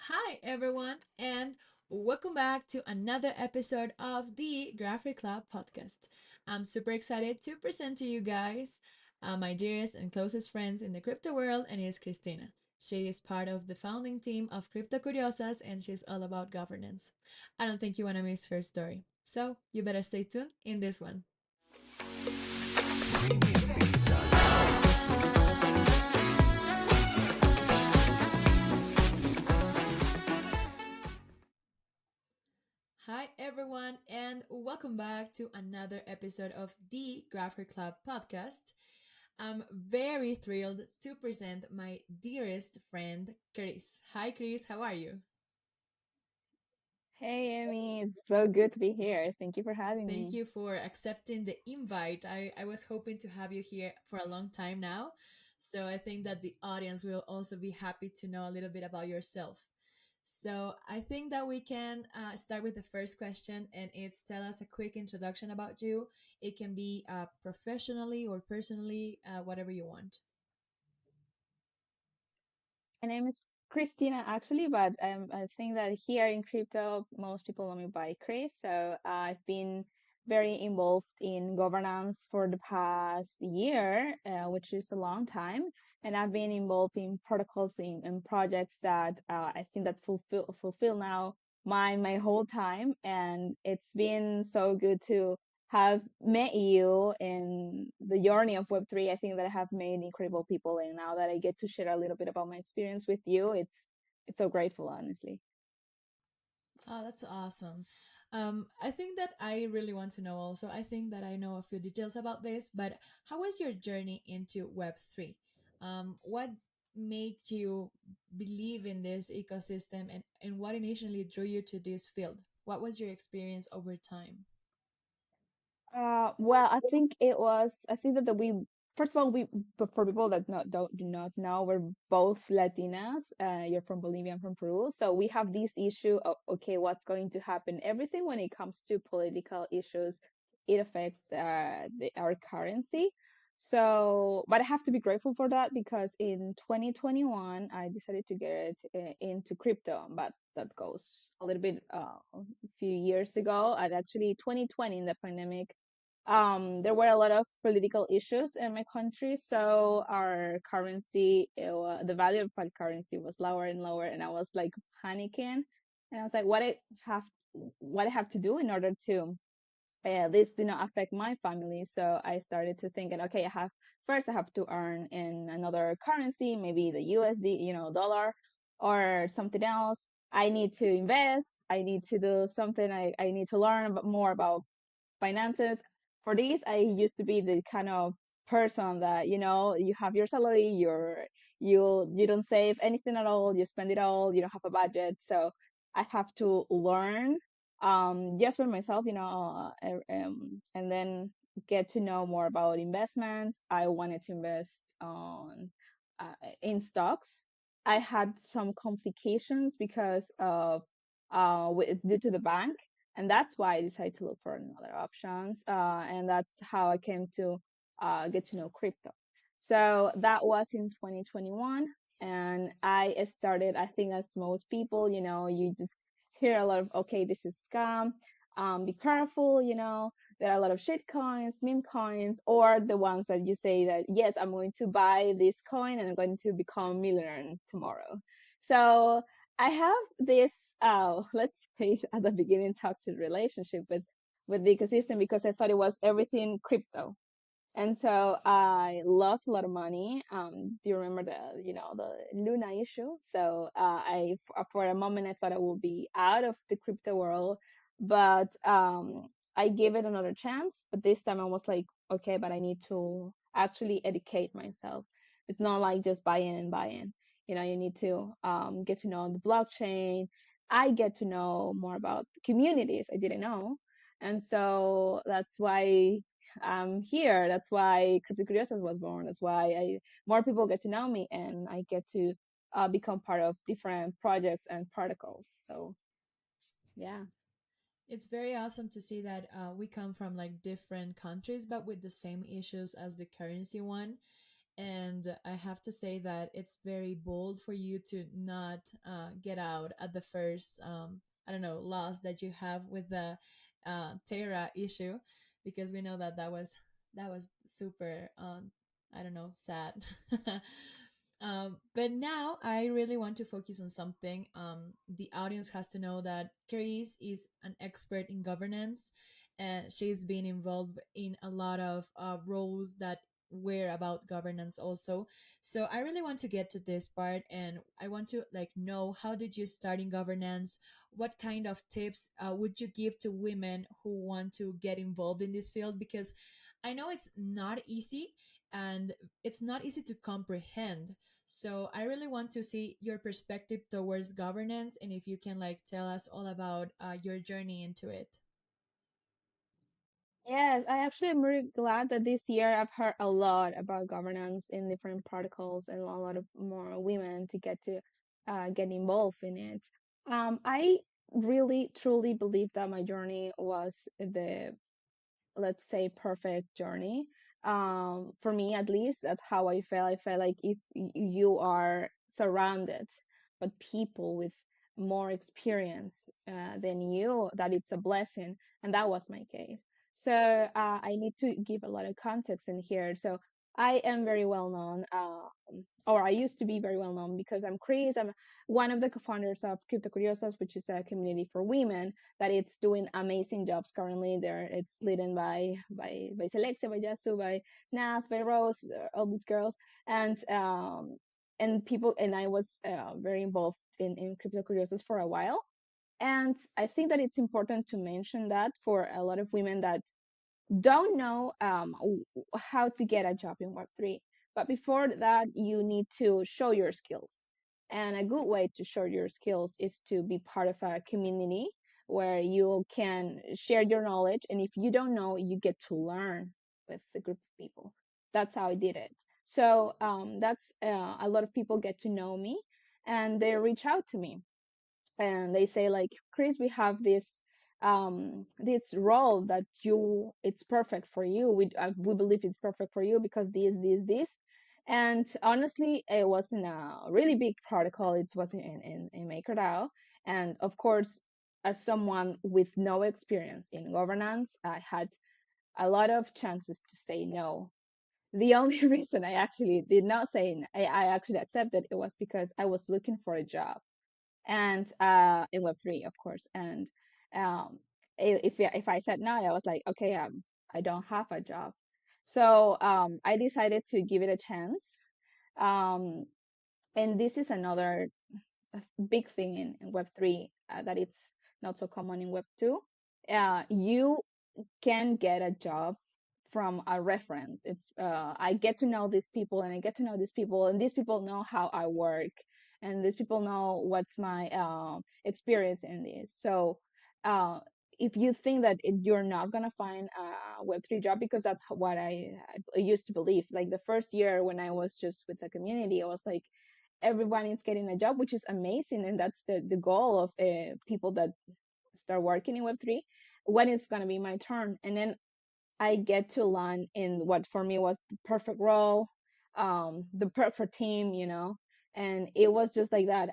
Hi, everyone, and welcome back to another episode of the GrapHER Club podcast. I'm super excited to present to you guys my dearest and closest friends in the crypto world, and it's Cristina. She is part of the founding team of Criptocuriosas, and she's all about governance. I don't think you want to miss her story, so you better stay tuned in this one. Hi, everyone, and welcome back to another episode of the GrapHER Club podcast. I'm very thrilled to present my dearest friend, Chris. Hi, Chris, how are you? Hey, Amy, it's so good to be here. Thank you for having Thank me. you for accepting the invite. I was hoping to have you here for a long time now. So I think that the audience will also be happy to know a little bit about yourself. So I think that we can start with the first question, and it's tell us a quick introduction about you. It can be professionally or personally, whatever you want. My name is Christina, actually, but I think that here in crypto, most people know me by Chris. So I've been very involved in governance for the past year, which is a long time. And I've been involved in protocols and projects that I think that fulfill now my whole time. And it's been so good to have met you in the journey of Web3. I think that I have met incredible people, and now that I get to share a little bit about my experience with you, it's so grateful, honestly. Oh, that's awesome. I think that I really want to know also. I think that I know a few details about this, but how was your journey into Web3? What made you believe in this ecosystem and what initially drew you to this field? What was your experience over time? Well, I think it was. I think that we first of all we but for people that not don't do not know, we're both Latinas. You're from Bolivia, I'm from Peru, so we have this issue of okay, what's going to happen? Everything when it comes to political issues, it affects our currency. So, but I have to be grateful for that because in 2021 I decided to get into crypto, but that goes a little bit a few years ago. And actually, 2020 in the pandemic there were a lot of political issues in my country, so our currency, the value of our currency was lower and lower, and I was like panicking, and I was like, have, what I have to do in order to this do not affect my family. So I started to thinking, okay, I have to earn in another currency, maybe the USD, dollar or something else. I need to invest. I need to do something. I need to learn more about finances. For this, I used to be the kind of person that, you have your salary, you don't save anything at all, you spend it all, you don't have a budget. So I have to learn just for myself, and then get to know more about investments. I wanted to invest in stocks. I had some complications because of due to the bank, and that's why I decided to look for another options. And that's how I came to get to know crypto. So that was in 2021, and I started. I think as most people, you just hear a lot of okay, this is scam. Be careful, there are a lot of shit coins, meme coins, or the ones that you say that yes, I'm going to buy this coin and I'm going to become a millionaire tomorrow. So I have this let's say at the beginning toxic relationship with the ecosystem because I thought it was everything crypto. And so I lost a lot of money. Do you remember the Luna issue? So for a moment, I thought I would be out of the crypto world, but I gave it another chance. But this time I was like, okay, but I need to actually educate myself. It's not like just buy in and buy in. You need to get to know the blockchain. I get to know more about communities I didn't know. And so that's why I'm here. That's why Criptocuriosas was born. That's why more people get to know me and I get to become part of different projects and protocols. So yeah. It's very awesome to see that we come from like different countries, but with the same issues as the currency one. And I have to say that it's very bold for you to not get out at the first, I don't know, loss that you have with the Terra issue, because we know that that was super, I don't know, sad. But now I really want to focus on something. The audience has to know that Chris is an expert in governance, and she's been involved in a lot of roles that were about governance also. So I really want to get to this part, and I want to like know, how did you start in governance? What kind of tips would you give to women who want to get involved in this field? Because I know it's not easy, and it's not easy to comprehend. So I really want to see your perspective towards governance, and if you can like tell us all about your journey into it. Yes, I actually am really glad that this year I've heard a lot about governance in different protocols and a lot of more women to get involved in it. I really truly believe that my journey was the, let's say, perfect journey. For me, at least, that's how I felt. I felt like if you are surrounded by people with more experience than you, that it's a blessing, and that was my case. So I need to give a lot of context in here. So I am very well known, or I used to be very well known because I'm Chris. I'm one of the co-founders of Criptocuriosas, which is a community for women that it's doing amazing jobs currently. There, it's led by Selexia, by Yasu, by Naf, by Rose, all these girls, and people. And I was very involved in Crypto Curiosas for a while. And I think that it's important to mention that for a lot of women that don't know how to get a job in Web3. But before that, you need to show your skills. And a good way to show your skills is to be part of a community where you can share your knowledge. And if you don't know, you get to learn with a group of people. That's how I did it. So that's a lot of people get to know me and they reach out to me and they say like, Chris, we have this role that you it's perfect for you. We believe it's perfect for you because this. And honestly, it wasn't a really big protocol. It wasn't in MakerDAO. And of course, as someone with no experience in governance, I had a lot of chances to say no. The only reason I actually did not I actually accepted it was because I was looking for a job and in Web3, of course. And um, if I said no, I was like, okay, I don't have a job. So I decided to give it a chance. Um, and this is another big thing in Web3 that it's not so common in Web2. You can get a job from a reference. It's I get to know these people and I get to know these people and these people know how I work and these people know what's my experience in this. So uh, if you think that you're not gonna find a Web3 job, because that's what I used to believe. Like the first year when I was just with the community, I was like, everyone is getting a job, which is amazing, and that's the goal of people that start working in Web3. When it's gonna be my turn, and then I get to land in what for me was the perfect role, the perfect team, and it was just like that.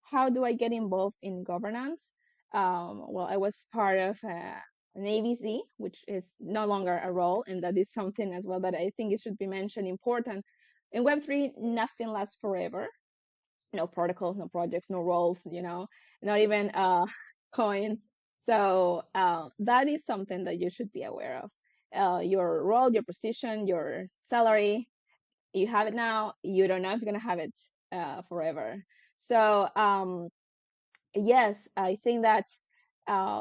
How do I get involved in governance? Well, I was part of an ABC, which is no longer a role, and that is something as well that I think it should be mentioned important. In Web3, nothing lasts forever. No protocols, no projects, no roles, not even coins. So that is something that you should be aware of. Your role, your position, your salary, you have it now. You don't know if you're gonna have it forever. So yes, I think that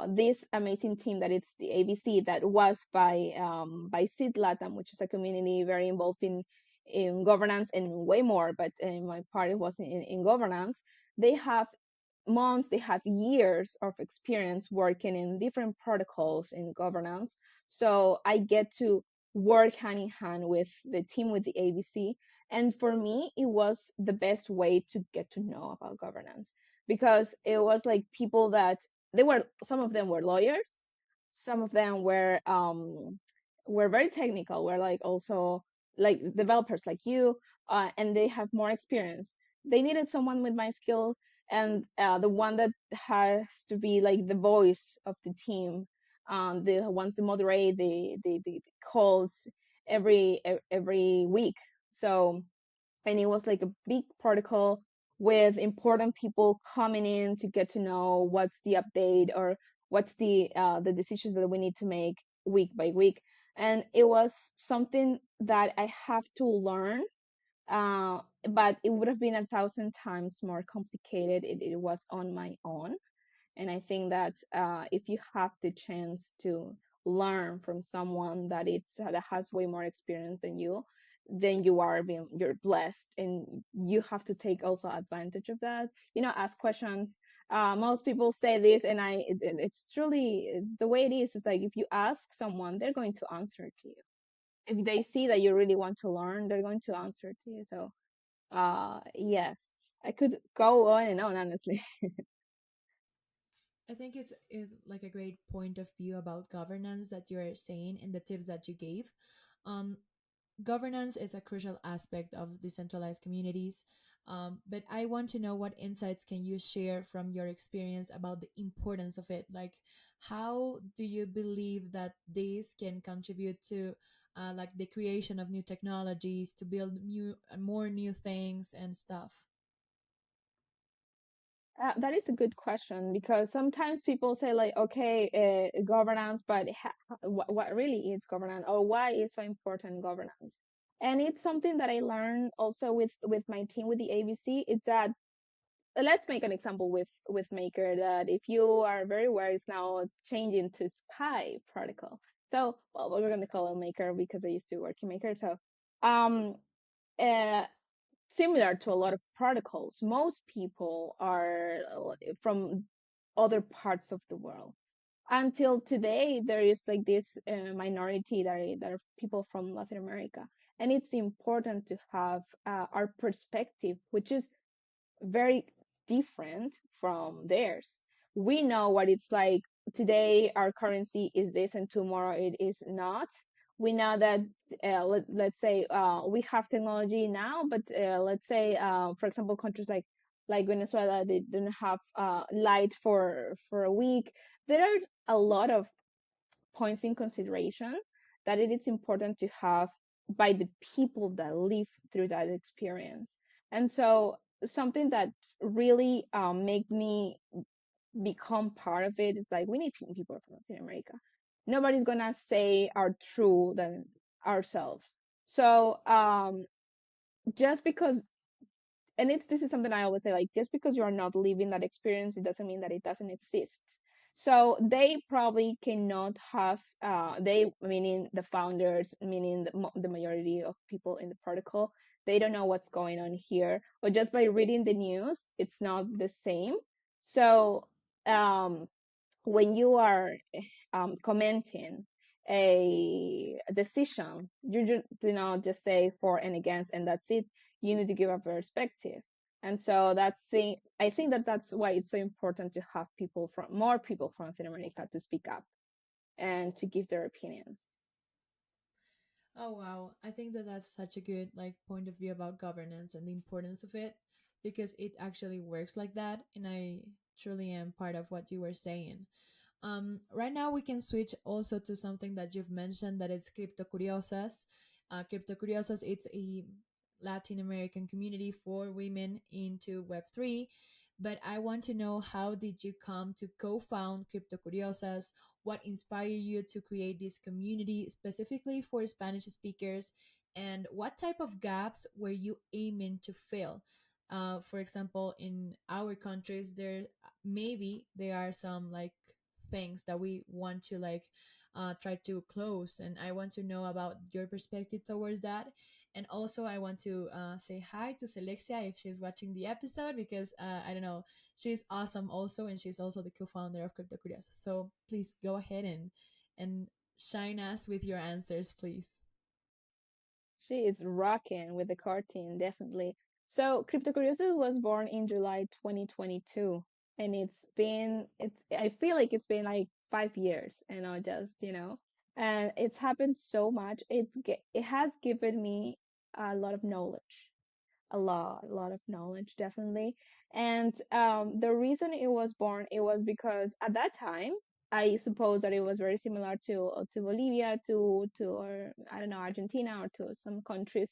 this amazing team that it's the ABC that was by Seed Latam, which is a community very involved in governance and way more, but my part was in governance. They have months, they have years of experience working in different protocols in governance. So I get to work hand in hand with the team with the ABC. And for me, it was the best way to get to know about governance because it was like people that some of them were lawyers, some of them were very technical, were like also like developers like you, and they have more experience. They needed someone with my skills, and the one that has to be like the voice of the team, the ones to moderate the calls every week. So, and it was like a big protocol with important people coming in to get to know what's the update or what's the decisions that we need to make week by week. And it was something that I have to learn, but it would have been 1,000 times more complicated if it was on my own. And I think that if you have the chance to learn from someone that has way more experience than you, then you're blessed, and you have to take also advantage of that. Ask questions. Most people say this, and it's truly it's the way it is. It's like if you ask someone, they're going to answer to you. If they see that you really want to learn, they're going to answer to you. So, yes, I could go on and on, honestly. I think it's like a great point of view about governance that you're saying and the tips that you gave. Um, Governance is a crucial aspect of decentralized communities, but I want to know what insights can you share from your experience about the importance of it. Like, how do you believe that this can contribute to like the creation of new technologies to build more new things and stuff? That is a good question, because sometimes people say like, okay, governance, but what really is governance, or why is so important governance? And it's something that I learned also with my team with the ABC. It's that, let's make an example with Maker, that if you are very aware, it's now changing to Spy protocol. So, well, we're going to call it Maker because I used to work in Maker. So, um, uh, similar to a lot of protocols, most people are from other parts of the world. Until today, there is like this minority that are people from Latin America. And it's important to have our perspective, which is very different from theirs. We know what it's like. Today, our currency is this, and tomorrow it is not. We know that, let's say, we have technology now, but let's say, for example, countries like Venezuela, they don't have light for a week. There are a lot of points in consideration that it is important to have by the people that live through that experience. And so, something that really made me become part of it is like, we need people from Latin America. Nobody's gonna say our true than ourselves. So, just because, and it's this is something I always say, like, just because you are not living that experience, it doesn't mean that it doesn't exist. So they probably cannot have, they, meaning the founders, meaning the majority of people in the protocol, they don't know what's going on here, or just by reading the news, it's not the same. So, um, when you are commenting a decision, you do not just say for and against and that's it. You need to give a perspective. And so I think that that's why it's so important to have more people from Latin America to speak up and to give their opinion. Oh wow, I think that that's such a good like point of view about governance and the importance of it, because it actually works like that, and I truly am part of what you were saying. Right now, we can switch also to something that you've mentioned, that it's Criptocuriosas. Criptocuriosas, it's a Latin American community for women into Web3. But I want to know, how did you come to co-found Criptocuriosas? What inspired you to create this community specifically for Spanish speakers? And what type of gaps were you aiming to fill? For example, in our countries, there are some like things that we want to like try to close, and I want to know about your perspective towards that. And also I want to say hi to Selexia if she's watching the episode, because I don't know, she's awesome also, and she's also the co-founder of Criptocuriosas. So please go ahead and shine us with your answers, please. She is rocking with the cartoon, definitely. So, Cryptocuriosity was born in July 2022, and I feel like it's been like 5 years, and not just. and it's happened so much. It has given me a lot of knowledge, a lot of knowledge, definitely. And the reason it was born, it was because at that time, I suppose that it was very similar to Bolivia, to or I don't know, Argentina, or to some countries.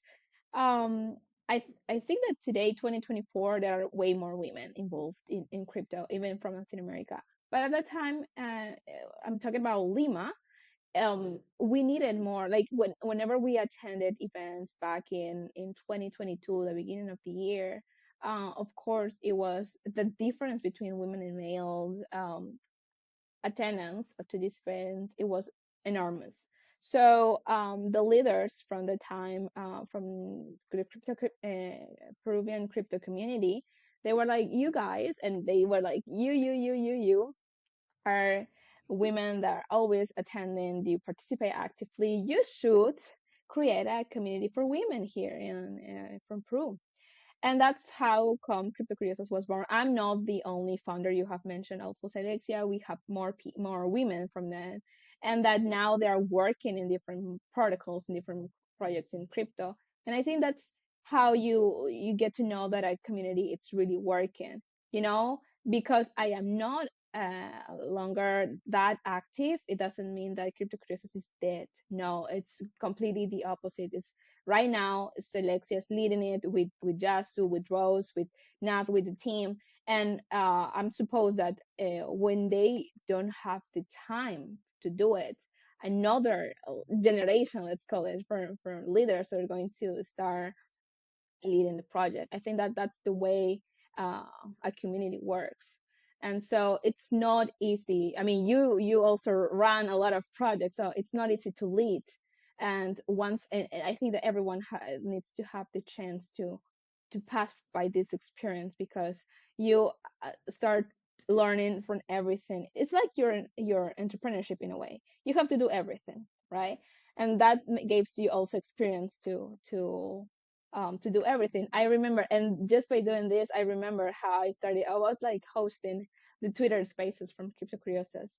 um I think that today, 2024, there are way more women involved in crypto, even from Latin America. But at that time, I'm talking about Lima. We needed more, like whenever we attended events back in 2022, the beginning of the year. Of course, it was the difference between women and males attendance to this event, it was enormous. So the leaders from the time, from the Peruvian crypto community, they were like, you guys, and they were like, you are women that are always attending, do you participate actively? You should create a community for women here in from Peru. And that's how come Criptocuriosas was born. I'm not the only founder. You have mentioned also Selexia. We have more women from that, and that now they are working in different protocols and different projects in crypto. And I think that's how you get to know that a community it's really working. You know, because I am not longer that active, it doesn't mean that Criptocuriosas is dead. No, it's completely the opposite. It's right now, Selexia is leading it with Jasu, with Rose, with Nat, with the team. And I'm supposed that when they don't have the time to do it, another generation, let's call it, for leaders are going to start leading the project. I think that that's the way uh, a community works. And so it's not easy. I mean, you also run a lot of projects, so it's not easy to lead. And once, and I think that everyone needs to have the chance to pass by this experience, because you start learning from everything. It's like your entrepreneurship in a way. You have to do everything, right? And that gives you also experience to do everything. I remember, and just by doing this, I remember how I started. I was like hosting the Twitter spaces from Criptocuriosas.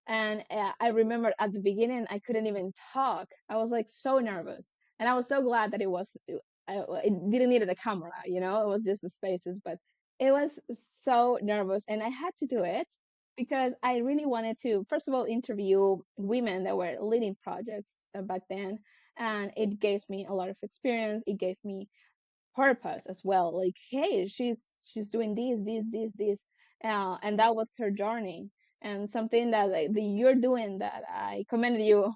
And I remember at the beginning, I couldn't even talk. I was like so nervous. And I was so glad that it didn't need a camera, it was just the spaces, but it was so nervous. And I had to do it because I really wanted to, first of all, interview women that were leading projects back then. And it gave me a lot of experience. It gave me purpose as well, like, hey, she's doing this, and that was her journey. And something that, like, that you're doing, that I commended you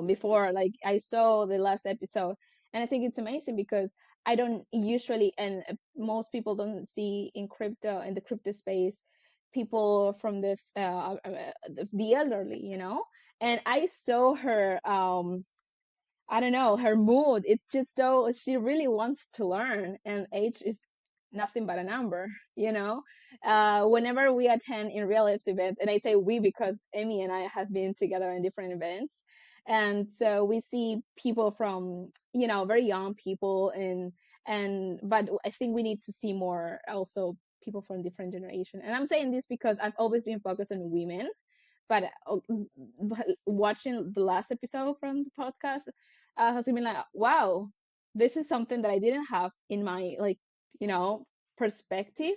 before, like, I saw the last episode, and I think it's amazing because I don't usually, and most people don't see in the crypto space, people from the elderly, and I saw her, I don't know, her mood. It's just so she really wants to learn, and age is nothing but a number, you know. Whenever we attend in real life events, and I say we because Amy and I have been together in different events, and so we see people from, very young people, and but I think we need to see more also people from different generation. And I'm saying this because I've always been focused on women, but watching the last episode from the podcast has been like, wow, this is something that I didn't have in my, like, you know perspective.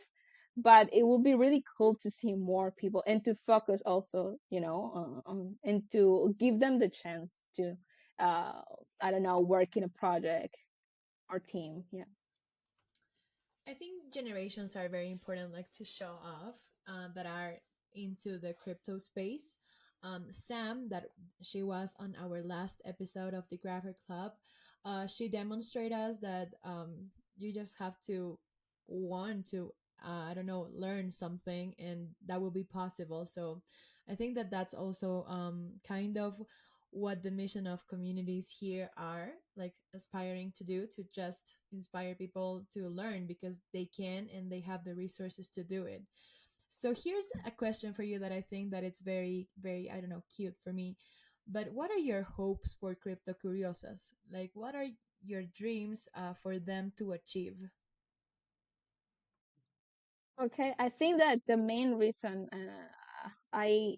But it will be really cool to see more people and to focus also, and to give them the chance to, uh I don't know, work in a project or team. Yeah. I think generations are very important, like to show off, that are into the crypto space. Sam, that she was on our last episode of the GrapHER Club, she demonstrated us that you just have to want to, I don't know, learn something, and that will be possible. So I think that that's also kind of what the mission of communities here are, like aspiring to do, to just inspire people to learn because they can and they have the resources to do it. So here's a question for you that I think that it's very, very, I don't know, cute for me. But what are your hopes for Crypto Curiosas? Like, what are your dreams for them to achieve? Okay, I think that the main reason I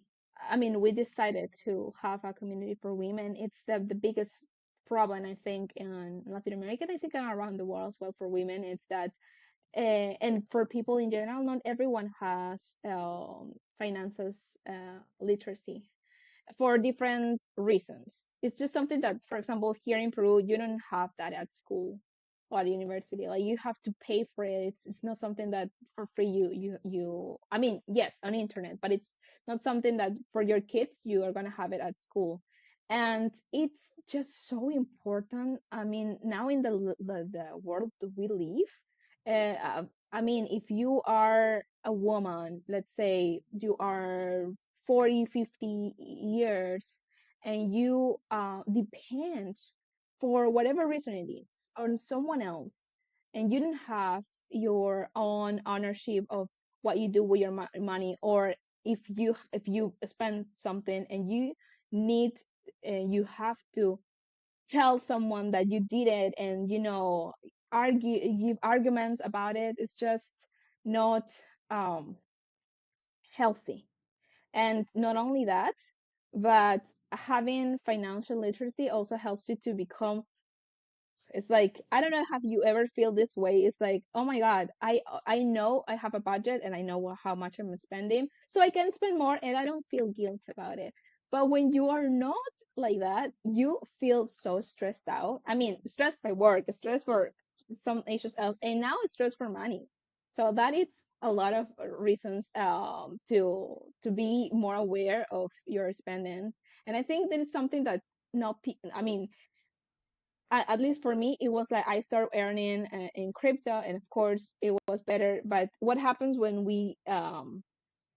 I mean, we decided to have a community for women. It's the biggest problem, I think, in Latin America, and I think around the world as well for women. It's that, and for people in general, not everyone has finances literacy for different reasons. It's just something that, for example, here in Peru, you don't have that at school or at university. Like you have to pay for it. It's not something that for free you. I mean, yes, on internet, but it's not something that for your kids you are gonna have it at school. And it's just so important. I mean, now in the world that we live, I mean, if you are a woman, let's say you are 40, 50 years, and you depend for whatever reason it is on someone else, and you don't have your own ownership of what you do with your money, or if you spend something and you need, you have to tell someone that you did it, and argue give arguments about it. It's just not um healthy. And not only that, but having financial literacy also helps you to become, it's like, I don't know, have you ever feel this way? It's like, oh my god, I know I have a budget and I know how much I'm spending, so I can spend more and I don't feel guilt about it. But when you are not like that, you feel so stressed out. I mean, stressed by work, stressed for some issues else, and now it's stressed for money. So that is a lot of reasons to be more aware of your spendings. And I think that is something that not I mean, at least for me, it was like I started earning in crypto, and of course, it was better. But what happens when we earn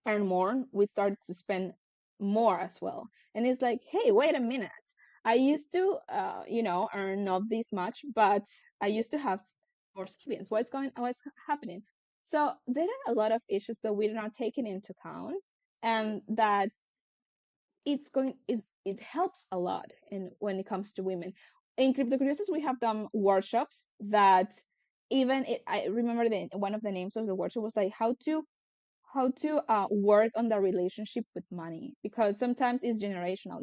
more? We start to spend more as well, and it's like, hey, wait a minute. I used to, earn not this much, but I used to have more savings. What's happening? So there are a lot of issues that we're not taking into account, and that it helps a lot in when it comes to women. In Criptocuriosas, we have done workshops that I remember one of the names of the workshop was like how to work on the relationship with money, because sometimes it's generational.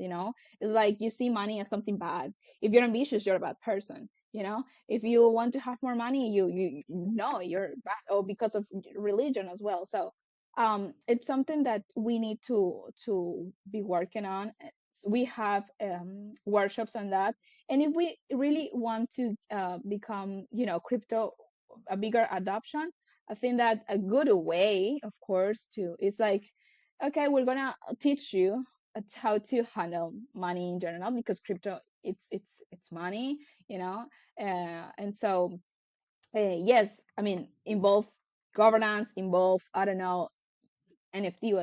It's like you see money as something bad. If you're ambitious, you're a bad person. If you want to have more money, you know you're bad, or because of religion as well. So it's something that we need to be working on. We have workshops on that, and if we really want to become crypto a bigger adoption, I think that a good way, of course, to is like, okay, we're gonna teach you how to handle money in general, because crypto, it's money, you know, and so yes, I mean, involve governance, involve, I don't know, NFT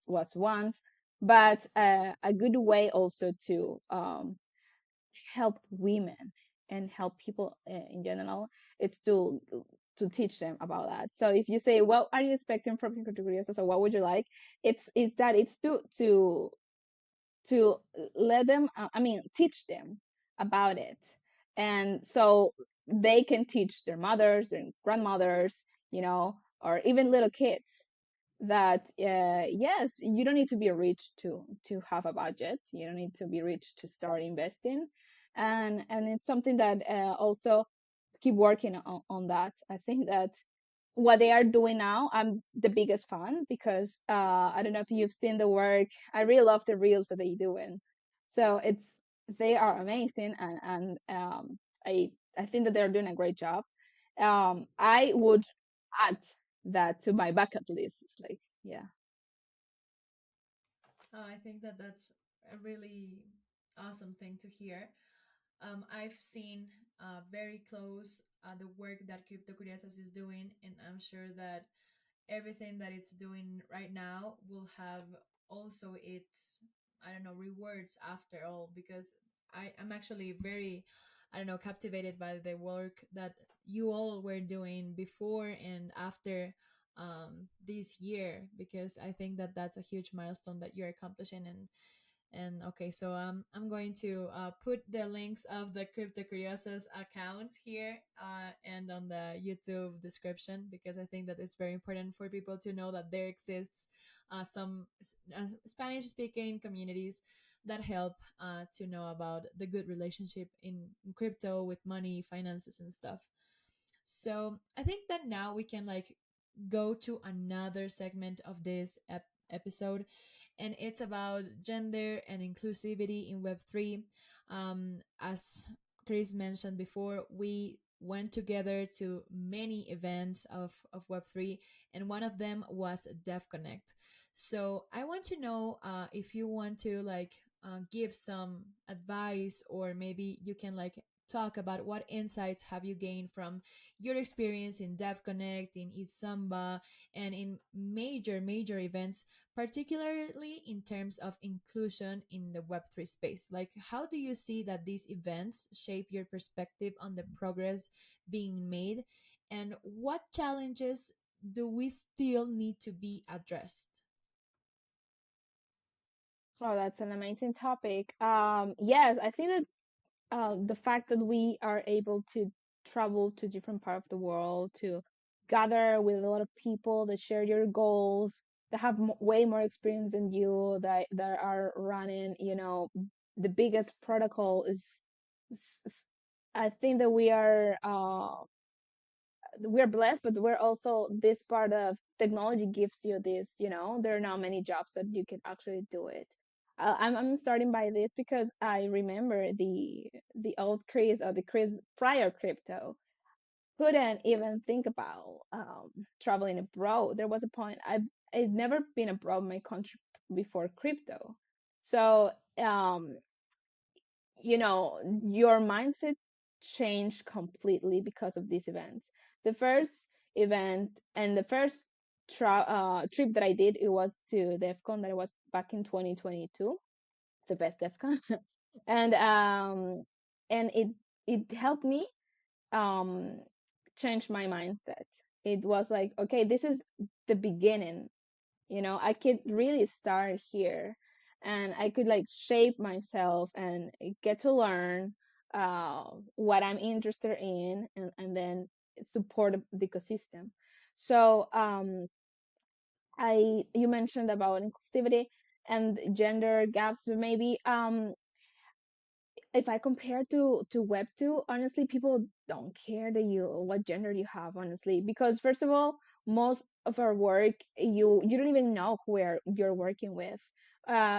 was once, but a good way also to help women and help people in general, it's to teach them about that. So if you say, what are you expecting from Criptocuriosas, or what would you like, it's that it's to let them, I mean, teach them about it, and so they can teach their mothers and grandmothers, or even little kids, that yes, you don't need to be rich to have a budget. You don't need to be rich to start investing. And it's something that also keep working on that. I think that what they are doing now, I'm the biggest fan, because I don't know if you've seen the work. I really love the reels that they doing. So they are amazing, and I think that they're doing a great job. I would add that to my bucket list. It's like, yeah. I think that that's a really awesome thing to hear. I've seen very close the work that Cryptocuriosas is doing, and I'm sure that everything that it's doing right now will have also its, I don't know, rewards after all, because I'm actually very, I don't know, captivated by the work that you all were doing before and after this year, because I think that that's a huge milestone that you're accomplishing. And And okay, so I'm going to put the links of the Criptocuriosas accounts here and on the YouTube description, because I think that it's very important for people to know that there exists some Spanish speaking communities that help to know about the good relationship in crypto with money, finances, and stuff. So I think that now we can like go to another segment of this episode, and it's about gender and inclusivity in Web3. As Chris mentioned before, we went together to many events of Web3, and one of them was Dev Connect. So I want to know if you want to like give some advice, or maybe you can like talk about what insights have you gained from your experience in Dev Connect, in Eat Samba, and in major events, particularly in terms of inclusion in the Web3 space. Like, how do you see that these events shape your perspective on the progress being made, and what challenges do we still need to be addressed? Oh, that's an amazing topic. Yes, I think that the fact that we are able to travel to different part of the world, to gather with a lot of people that share your goals, that have way more experience than you, that are running, the biggest protocol is I think that we're blessed, but we're also, this part of technology gives you this, there are not many jobs that you can actually do it. I'm starting by this because I remember the old Chris, or the Chris prior crypto, couldn't even think about traveling abroad. There was a point, I've never been abroad my country before crypto. So your mindset changed completely because of these events. The first event and the first trip that I did, it was to DEFCON, that was back in 2022, the best DEFCON. and it helped me um change my mindset. It was like, okay, this is the beginning. I could really start here, and I could like shape myself and get to learn what I'm interested in, and then support the ecosystem. So I you mentioned about inclusivity and gender gaps, but maybe if I compare to Web 2, honestly, people don't care that you what gender you have, honestly, because first of all, most of our work, you don't even know who you're working with.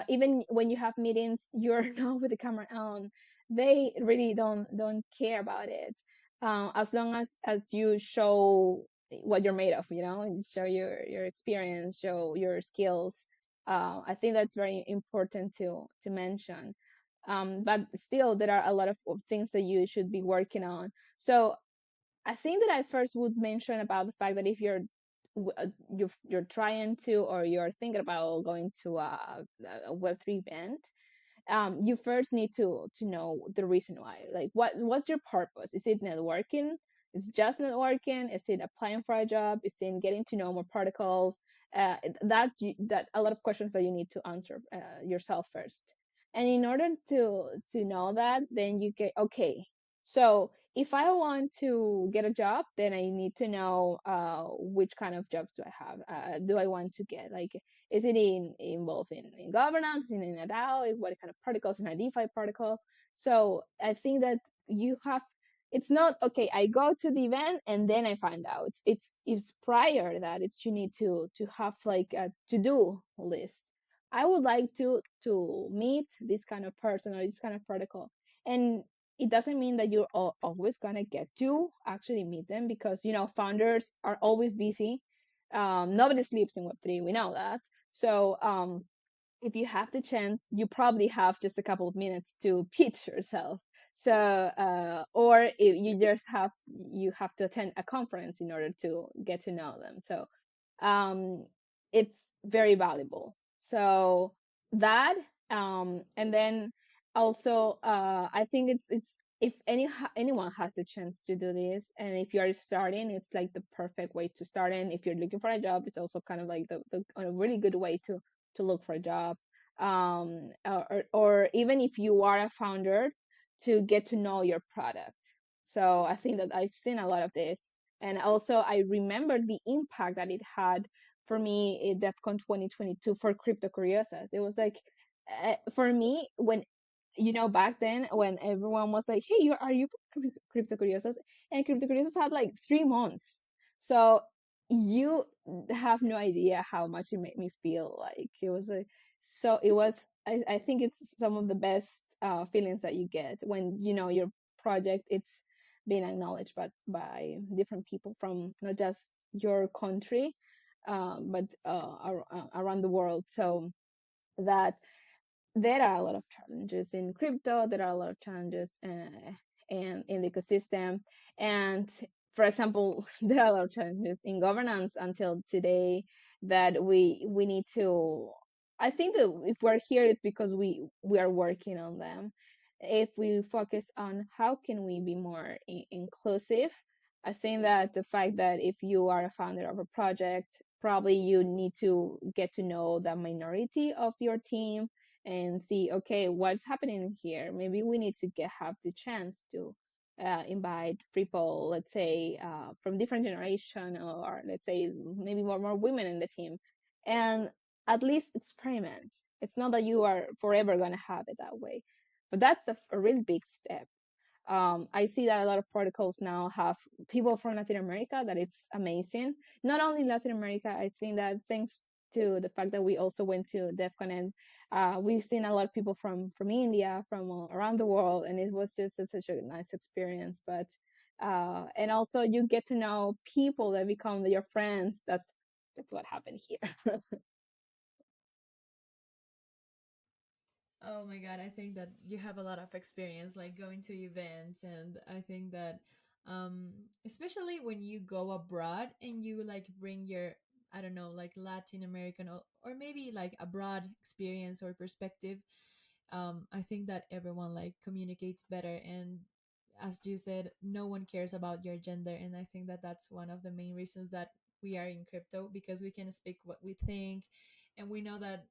Even when you have meetings, you're not with the camera on. They really don't care about it. As long as you show what you're made of, show your experience, show your skills. I think that's very important to mention. But still, there are a lot of things that you should be working on. So I think that I first would mention about the fact that if you're trying to, or you're thinking about going to a Web3 event, you first need to know the reason why. Like, what's your purpose? Is it networking? Is it just networking? Is it applying for a job? Is it getting to know more protocols? That a lot of questions that you need to answer yourself first. And in order to know that, then you get, okay. So if I want to get a job, then I need to know which kind of jobs do I have. Do I want to get, like, is it involved in governance, in a DAO? What kind of protocols in a DeFi protocol? So I think that you have. It's not okay. I go to the event and then I find out. It's prior to that. It's, you need to have like a to do list. I would like to meet this kind of person or this kind of protocol, and it doesn't mean that you're always gonna get to actually meet them, because founders are always busy. Nobody sleeps in Web3. We know that. So if you have the chance, you probably have just a couple of minutes to pitch yourself. So or if you have to attend a conference in order to get to know them. So um, it's very valuable. So that and then also I think it's if anyone has the chance to do this, and if you are starting, it's like the perfect way to start. And if you're looking for a job, it's also kind of like the a really good way to look for a job. or even if you are a founder, to get to know your product. So I think that I've seen a lot of this. And also, I remember the impact that it had for me at DevCon 2022 for Criptocuriosas. It was like, for me, when, back then when everyone was like, hey, are you Criptocuriosas? And Criptocuriosas had like 3 months. So you have no idea how much it made me feel. Like it was like, so it was, I think it's some of the best feelings that you get when your project it's being acknowledged by different people from not just your country, but around the world. So that there are a lot of challenges in crypto. There are a lot of challenges in the ecosystem. And for example, there are a lot of challenges in governance until today that we need to. I think that if we're here, it's because we are working on them. If we focus on how can we be more inclusive, I think that the fact that if you are a founder of a project, probably you need to get to know the minority of your team and see, okay, what's happening here. Maybe we need to have the chance to invite people, let's say, from different generation, or let's say maybe more women in the team, and at least experiment. It's not that you are forever going to have it that way, but that's a really big step. I see that a lot of protocols now have people from Latin America, that it's amazing. Not only Latin America, I think that thanks to the fact that we also went to DEFCON, and we've seen a lot of people from India, from around the world, and it was just such a nice experience. But and also you get to know people that become your friends. That's what happened here. Oh my God, I think that you have a lot of experience like going to events, and I think that um especially when you go abroad and you like bring your, I don't know, like Latin American, or maybe like abroad experience or perspective. I think that everyone like communicates better, and as you said, no one cares about your gender, and I think that that's one of the main reasons that we are in crypto, because we can speak what we think, and we know that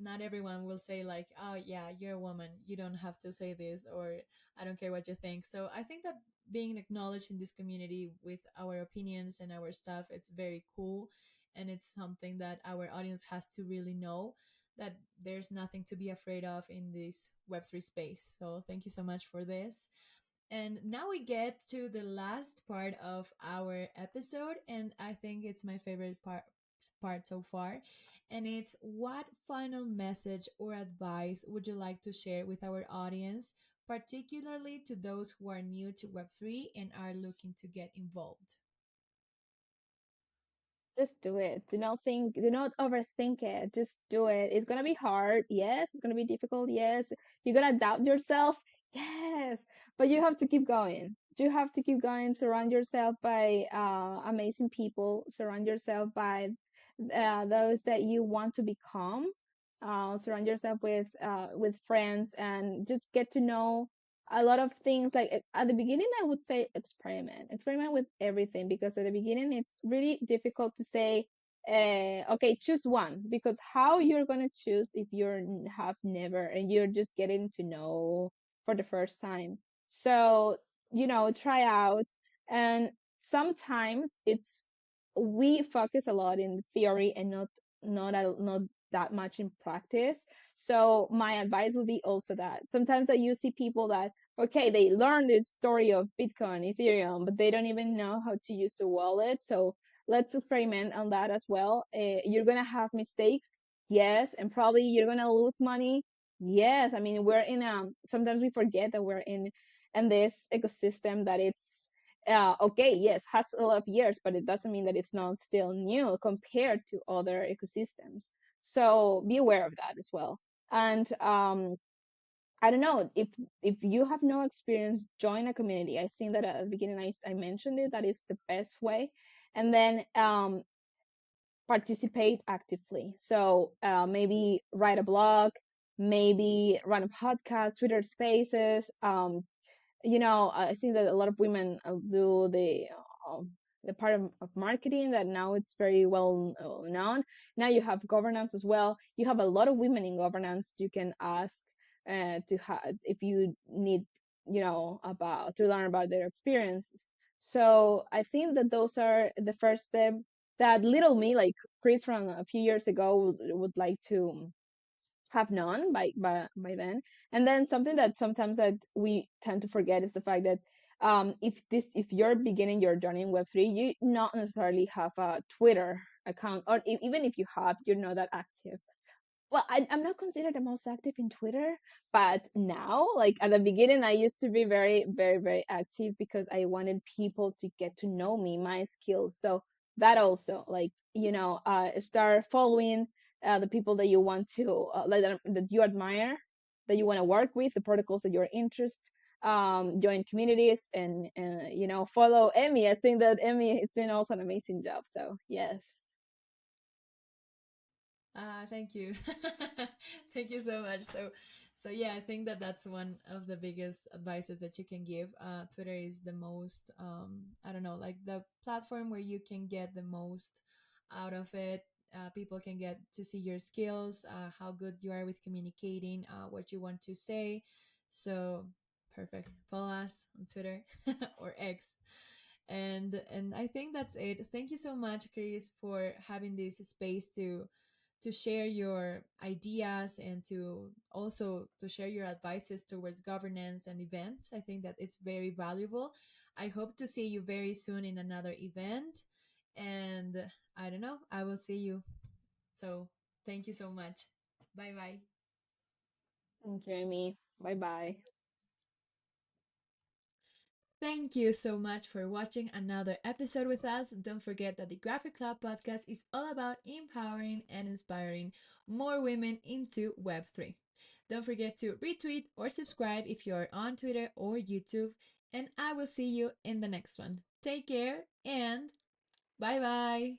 not everyone will say like, oh yeah, you're a woman, you don't have to say this, or I don't care what you think. So I think that being acknowledged in this community with our opinions and our stuff, it's very cool, and it's something that our audience has to really know, that there's nothing to be afraid of in this Web3 space. So thank you so much for this. And now we get to the last part of our episode, and I think it's my favorite part so far. And it's, what final message or advice would you like to share with our audience, particularly to those who are new to Web3 and are looking to get involved? Just do it. Do not overthink it. Just do it. It's gonna be hard. Yes, it's gonna be difficult. Yes, you're gonna doubt yourself. Yes, but you have to keep going. You have to keep going. Surround yourself by amazing people. Surround yourself by those that you want to become. Surround yourself with friends, and just get to know a lot of things. Like at the beginning, I would say experiment with everything, because at the beginning it's really difficult to say, okay, choose one, because how you're going to choose if have never, and you're just getting to know for the first time. So try out. And sometimes it's we focus a lot in theory and not that much in practice. So my advice would be also that sometimes that you see people that, okay, they learn this story of Bitcoin, Ethereum, but they don't even know how to use the wallet. So let's experiment on that as well. You're gonna have mistakes, yes, and probably you're gonna lose money, yes. I mean, we're in sometimes we forget that we're in this ecosystem that it's okay, yes, has a lot of years, but it doesn't mean that it's not still new compared to other ecosystems. So be aware of that as well. And I don't know, if you have no experience, join a community. I think that at the beginning I mentioned it, that is the best way. And then participate actively. So maybe write a blog, maybe run a podcast, Twitter Spaces. I think that a lot of women do the the part of marketing that now it's very well known. Now you have governance as well. You have a lot of women in governance. You can ask to have if you need, about to learn about their experiences. So I think that those are the first step that little me, like Chris from a few years ago, would like to have known by then. And then something that sometimes that we tend to forget is the fact that if you're beginning your journey in Web3, you not necessarily have a Twitter account, or even if you have, you're not that active. Well, I'm not considered the most active in Twitter, but now, like at the beginning, I used to be very, very, very active because I wanted people to get to know me, my skills. So that also, like, start following the people that you want to, like that you admire, that you want to work with, the protocols that you're interested. Join communities and follow Emmy. I think that Emmy is doing also an amazing job. So yes. Thank you. Thank you so much. So yeah, I think that that's one of the biggest advices that you can give. Twitter is the most, I don't know, like the platform where you can get the most out of it. People can get to see your skills, how good you are with communicating, what you want to say. So perfect. Follow us on Twitter or X. And I think that's it. Thank you so much, Chris, for having this space to share your ideas and to also to share your advices towards governance and events. I think that it's very valuable. I hope to see you very soon in another event, and I don't know, I will see you. So thank you so much. Bye bye. Thank you, Emmy. Bye bye. Thank you so much for watching another episode with us. Don't forget that the Graphic Club podcast is all about empowering and inspiring more women into Web3. Don't forget to retweet or subscribe if you're on Twitter or YouTube, and I will see you in the next one. Take care and bye bye.